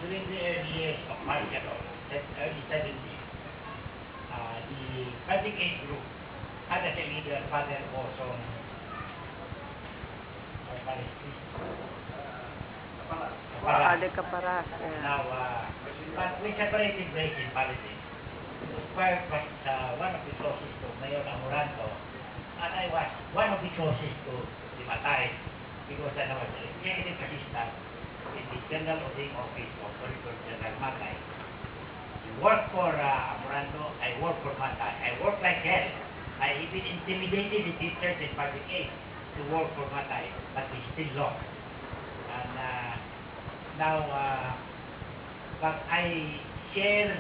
during the early years of Marshall, that early 70s, the public age group had as a leader Father Boson Father Caparas, yeah. Now, but we separated ways in politics. Square was one of the closest to Mayor Amoranto, and I was one of the closest to the Matay, because I was the executive assistant in the General Auditing Office of Auditor General Matay. I worked for Amoranto, I worked for Matay. I worked like hell. I even intimidated the teachers in public aid to work for Matay, but we still lost. And now, but I share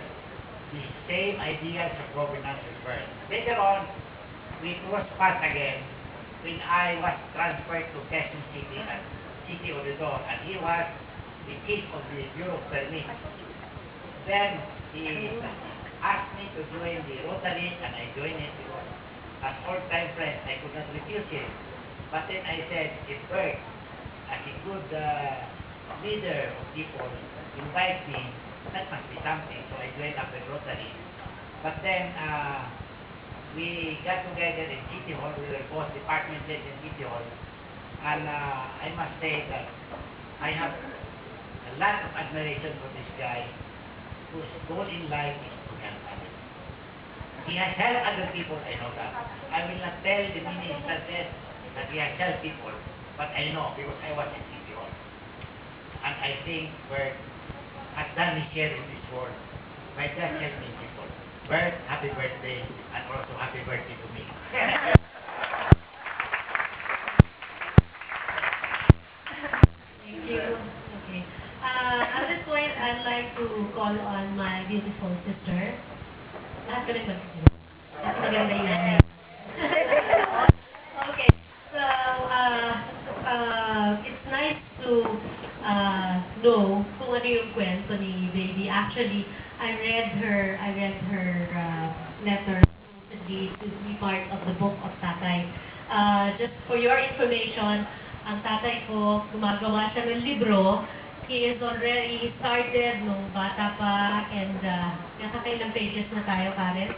the same ideas of governance as well. Later on, we crossed paths again when I was transferred to Quezon City as city auditor, and he was the chief of the Bureau of Permits. Then he asked me to join the Rotary, and I joined it because as old-time friends, I could not refuse him. But then I said, if Bert, as a good leader of people, invite me, that must be something. So I joined up with Rotary. But then we got together in City Hall. We were both department heads in City Hall. And I must say that I have a lot of admiration for this guy whose goal in life is to help others. He has helped other people, I know that. I will not tell the many instances that he has helped people, but I know because I was in City Hall. And I think Bert has done his share in this world by just helping people. Bert, happy birthday, and also happy birthday to me. Thank you. Okay. At this point, I'd like to call on my beautiful sister. Lahat ka rin mag-sister. Kasi maganda yung nanay. Okay. So, it's nice to know kung ano yung kwento ni Baby. Actually, I read her letter recently to be part of the book of Tatay. Just for your information, ang tatay ko, gumagawa siya ng libro. He started nung bata pa, and nakakailang pages na tayo, Karen?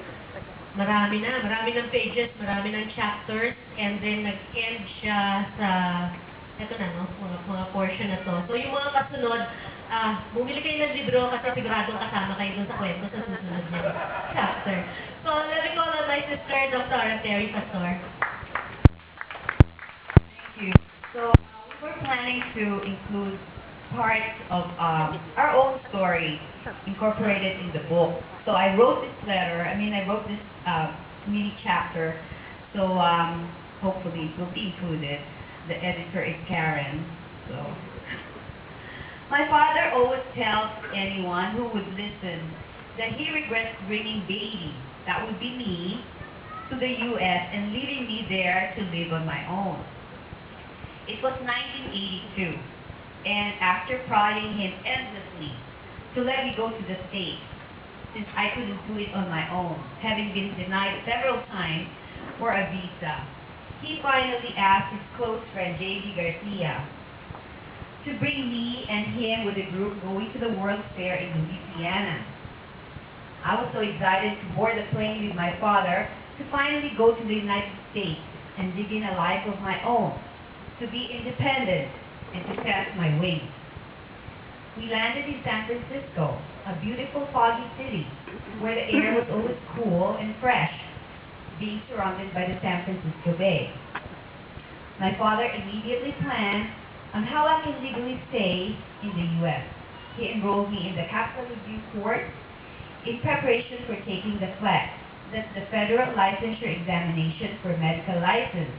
Marami ng pages, marami ng chapters, and then nag-end siya sa, eto na, no? Mga portion na to. So yung mga kasunod, bumili kayo ng libro kasi siguradong kasama kayo dun sa kwento sa susunod na chapter. So let me call on my sister, Dr. Terry Pastor. Thank you. So we're planning to include parts of our own story incorporated in the book. So I wrote this letter, I wrote this mini chapter, so hopefully it will be included. The editor is Karen. So my father always tells anyone who would listen that he regrets bringing Baby, that would be me, to the U.S. and leaving me there to live on my own. It was 1982. And after prodding him endlessly to let me go to the States, since I couldn't do it on my own, having been denied several times for a visa, he finally asked his close friend J.D. Garcia to bring me and him with a group going to the World's Fair in Louisiana. I was so excited to board the plane with my father to finally go to the United States and begin a life of my own, to be independent, and to test my wings. We landed in San Francisco, a beautiful foggy city where the air was always cool and fresh, being surrounded by the San Francisco Bay. My father immediately planned on how I can legally stay in the U.S. He enrolled me in the Capital Review Course in preparation for taking the FLEX, that's the Federal Licensure Examination for Medical License.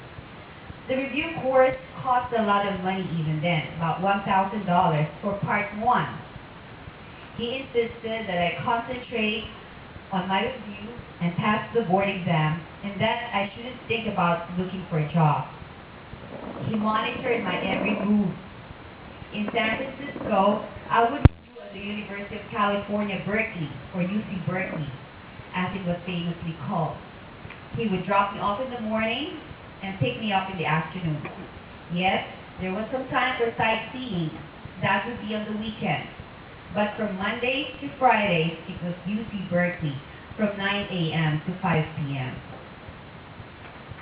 The review course cost a lot of money even then, about $1,000 for part 1. He insisted that I concentrate on my review and pass the board exam, and that I shouldn't think about looking for a job. He monitored my every move. In San Francisco, I would review at the University of California, Berkeley, or UC Berkeley, as it was famously called. He would drop me off in the morning and pick me up in the afternoon. Yes, there was some time for sightseeing. That would be on the weekend. But from Mondays to Fridays, it was UC Berkeley from 9 a.m. to 5 p.m.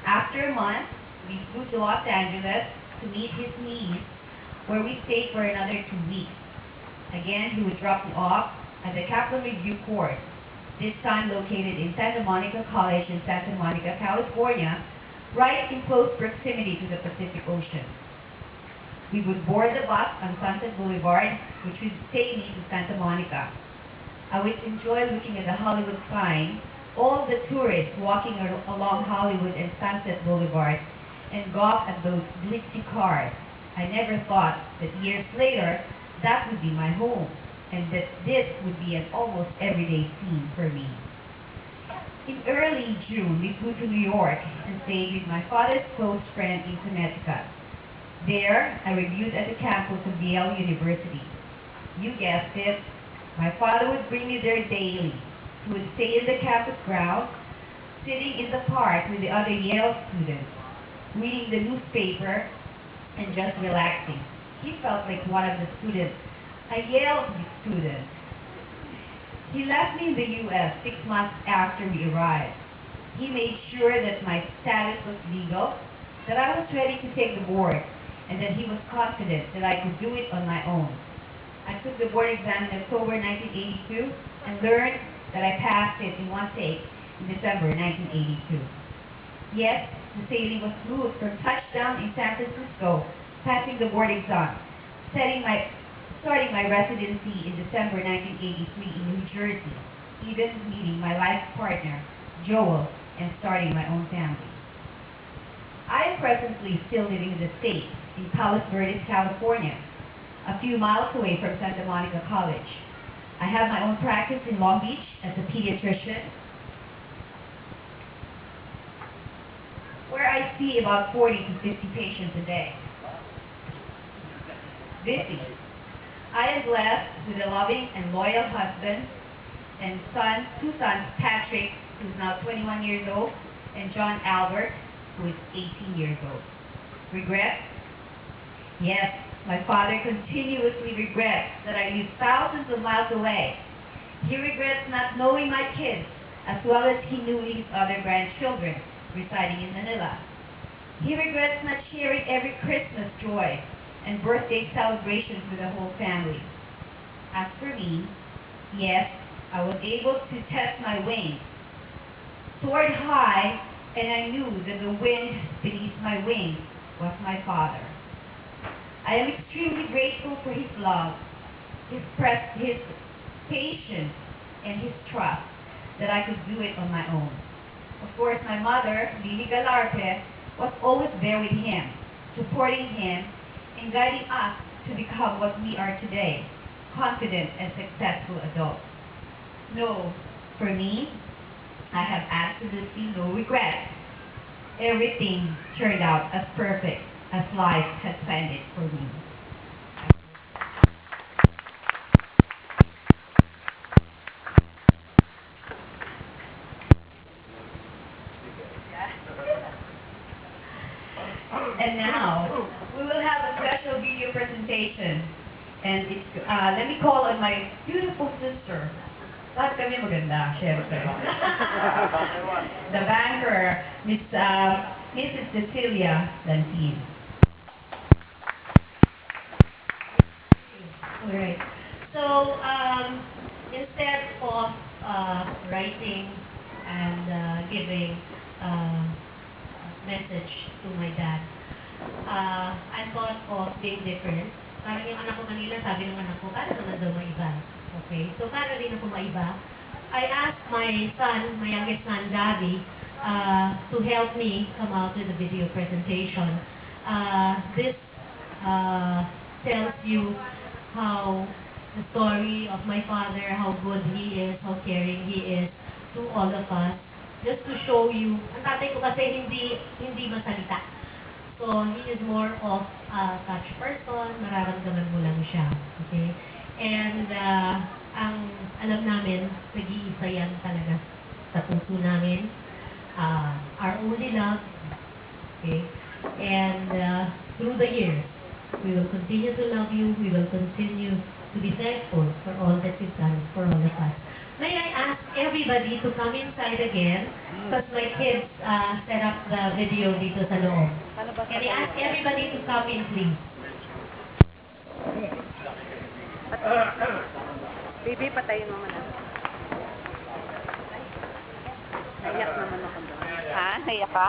After a month, we flew to Los Angeles to meet his niece, where we stayed for another 2 weeks. Again, he would drop me off at the Kaplan Review course, this time located in Santa Monica College in Santa Monica, California, right in close proximity to the Pacific Ocean. We would board the bus on Sunset Boulevard, which would take me to Santa Monica. I would enjoy looking at the Hollywood sign, all the tourists walking along Hollywood and Sunset Boulevard, and gawk at those glitzy cars. I never thought that years later, that would be my home, and that this would be an almost everyday scene for me. In early June, we flew to New York and stayed with my father's close friend in Connecticut. There, I reviewed at the campus of Yale University. You guessed it, my father would bring me there daily. He would stay in the campus grounds, sitting in the park with the other Yale students, reading the newspaper, and just relaxing. He felt like one of the students, a Yale student. He left me in the U.S. 6 months after we arrived. He made sure that my status was legal, that I was ready to take the board, and that he was confident that I could do it on my own. I took the board exam in October 1982 and learned that I passed it in one take in December 1982. Yes, the sailing was smooth from touchdown in San Francisco, passing the board exam, starting my residency in December 1983 in New Jersey, even meeting my life partner, Joel, and starting my own family. I am presently still living in the States, in Palos Verdes, California, a few miles away from Santa Monica College. I have my own practice in Long Beach as a pediatrician, where I see about 40 to 50 patients a day. Busy. I am blessed with a loving and loyal husband and two sons, Patrick, who's now 21 years old, and John Albert, who is 18 years old. Regret? Yes, my father continuously regrets that I live thousands of miles away. He regrets not knowing my kids as well as he knew his other grandchildren residing in Manila. He regrets not sharing every Christmas joy and birthday celebrations with the whole family. As for me, yes, I was able to test my wings, soared high, and I knew that the wind beneath my wings was my father. I am extremely grateful for his love, his patience, and his trust that I could do it on my own. Of course, my mother, Lily Galarte, was always there with him, supporting him and guiding us to become what we are today, confident and successful adults. No, for me, I have absolutely no regrets. Everything turned out as perfect as life had planned it for me. And now, we will have a special video presentation. And it's, let me call on my beautiful sister. Lahat kami maganda, syempre. The banker, Mrs. Cecilia Lantin. All right. So, instead of writing and giving a message to my dad, I thought of being different. Parang yung anak ko kanina, sabi ng anak ko, paano naman daw maiba? Okay, so paano din ako maiba? I asked my son, my youngest son, Daddy, to help me come out with a video presentation. This tells you how the story of my father, how good he is, how caring he is to all of us. Just to show you, ang tatay ko kasi hindi masalita. So, he is more of a touch person, mararamdaman mo lang siya. Okay? And ang alam namin, nag-iisa yan talaga sa puso namin. Our only love. Okay? And through the years, we will continue to love you. We will continue to be thankful for all all that you've done for all of us. May I ask everybody to come inside again because my kids set up the video dito sa loob. Can I ask everybody to come in, please? Baby, patayin mo man. Naiyak naman ako doon. Ha? Naiyak ka?